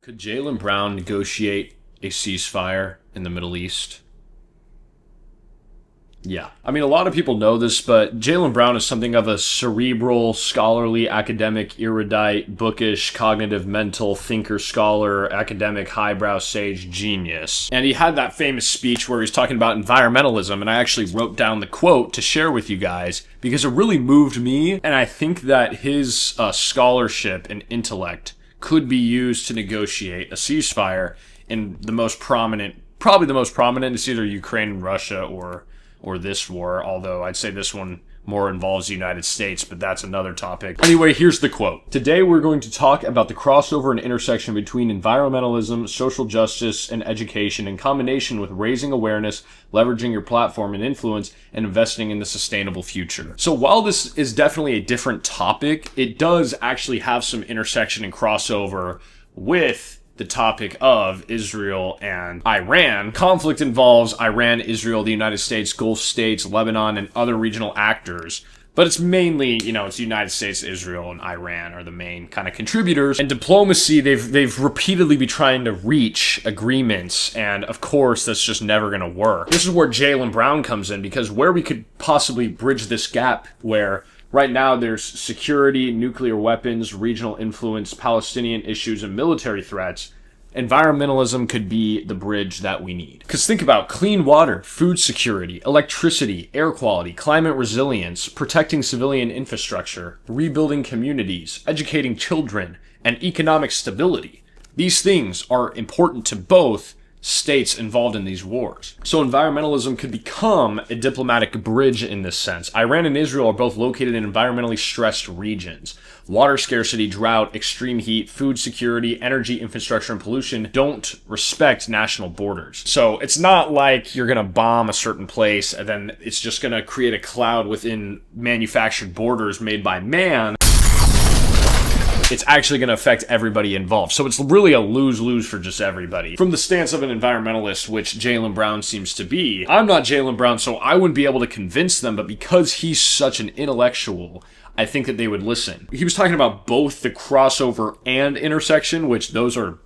Could Jaylen Brown negotiate a ceasefire in the Middle East? Yeah. I mean, a lot of people know this, but Jaylen Brown is something of a cerebral, scholarly, academic, erudite, bookish, cognitive, mental, thinker, scholar, academic, highbrow, sage, genius. And he had that famous speech where he's talking about environmentalism, and I actually wrote down the quote to share with you guys because it really moved me, and I think that his scholarship and intellect could be used to negotiate a ceasefire in the most prominent, probably the most prominent, is either Ukraine and Russia or this war, although I'd say this one more involves the United States, but that's another topic. Anyway, here's the quote. Today we're going to talk about the crossover and intersection between environmentalism, social justice, and education in combination with raising awareness, leveraging your platform and influence, and investing in the sustainable future. So while this is definitely a different topic, it does actually have some intersection and crossover with the topic of Israel and Iran. Conflict involves Iran, Israel, the United States, Gulf states, Lebanon, and other regional actors. But it's mainly, it's the United States, Israel, and Iran are the main kind of contributors. And diplomacy, they've repeatedly been trying to reach agreements, and of course, that's just never going to work. This is where Jaylen Brown comes in, because where we could possibly bridge this gap where right now there's security, nuclear weapons, regional influence, Palestinian issues, and military threats, environmentalism could be the bridge that we need. Because think about clean water, food security, electricity, air quality, climate resilience, protecting civilian infrastructure, rebuilding communities, educating children, and economic stability. These things are important to both states involved in these wars. So environmentalism could become a diplomatic bridge in this sense. Iran and Israel are both located in environmentally stressed regions. Water scarcity, drought, extreme heat, food security, energy infrastructure, and pollution don't respect national borders. So it's not like you're going to bomb a certain place and then it's just going to create a cloud within manufactured borders made by man. It's actually going to affect everybody involved. So it's really a lose-lose for just everybody. From the stance of an environmentalist, which Jaylen Brown seems to be, I'm not Jaylen Brown, so I wouldn't be able to convince them, but because he's such an intellectual, I think that they would listen. He was talking about both the crossover and intersection, which those are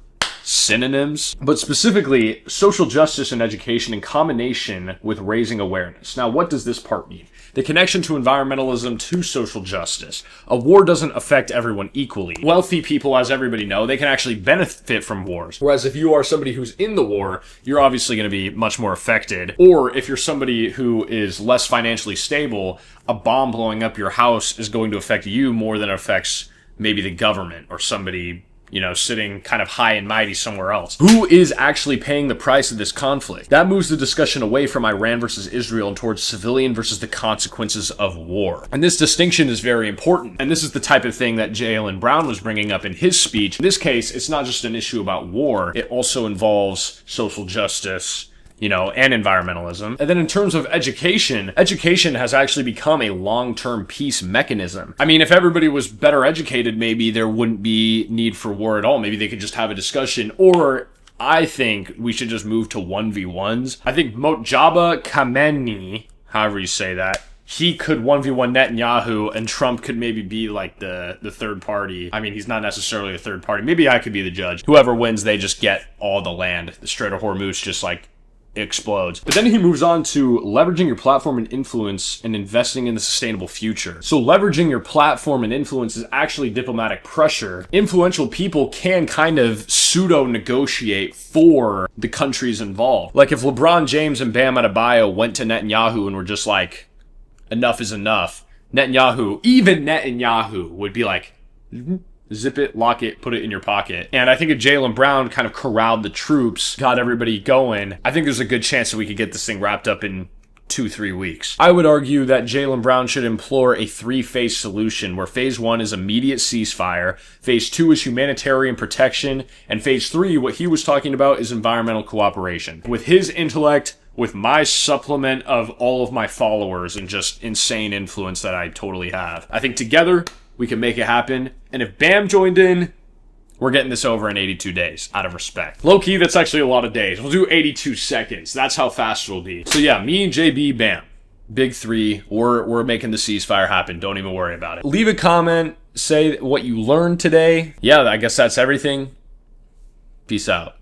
synonyms, but specifically social justice and education in combination with raising awareness. Now, what does this part mean? The connection to environmentalism to social justice. A war doesn't affect everyone equally. Wealthy people, as everybody know, they can actually benefit from wars. Whereas if you are somebody who's in the war, you're obviously going to be much more affected. Or if you're somebody who is less financially stable, a bomb blowing up your house is going to affect you more than it affects maybe the government or somebody sitting kind of high and mighty somewhere else. Who is actually paying the price of this conflict? That moves the discussion away from Iran versus Israel and towards civilian versus the consequences of war. And this distinction is very important. And this is the type of thing that Jaylen Brown was bringing up in his speech. In this case, it's not just an issue about war. It also involves social justice, and environmentalism. And then in terms of education has actually become a long-term peace mechanism. I mean, if everybody was better educated, maybe there wouldn't be need for war at all. Maybe they could just have a discussion, or I think we should just move to 1v1s. I think Mojtaba Khamenei, however you say that, he could 1v1 Netanyahu, and Trump could maybe be like the third party. I mean, he's not necessarily a third party. Maybe I could be the judge. Whoever wins, they just get all the land. The Strait of Hormuz just explodes. But then he moves on to leveraging your platform and influence and investing in the sustainable future. So leveraging your platform and influence is actually diplomatic pressure. Influential people can kind of pseudo-negotiate for the countries involved. Like if LeBron James and Bam Adebayo went to Netanyahu and were just like, enough is enough, even Netanyahu would be like, zip it, lock it, put it in your pocket. And I think if Jaylen Brown kind of corralled the troops, got everybody going, I think there's a good chance that we could get this thing wrapped up in 2-3 weeks. I would argue that Jaylen Brown should implore a 3-phase solution where phase 1 is immediate ceasefire, phase 2 is humanitarian protection, and phase 3, what he was talking about, is environmental cooperation. With his intellect, with my supplement of all of my followers and just insane influence that I totally have, I think together we can make it happen. And if Bam joined in, we're getting this over in 82 days, out of respect. Low-key, that's actually a lot of days. We'll do 82 seconds. That's how fast it'll be. So yeah, me, JB, Bam. Big 3. We're making the ceasefire happen. Don't even worry about it. Leave a comment. Say what you learned today. Yeah, I guess that's everything. Peace out.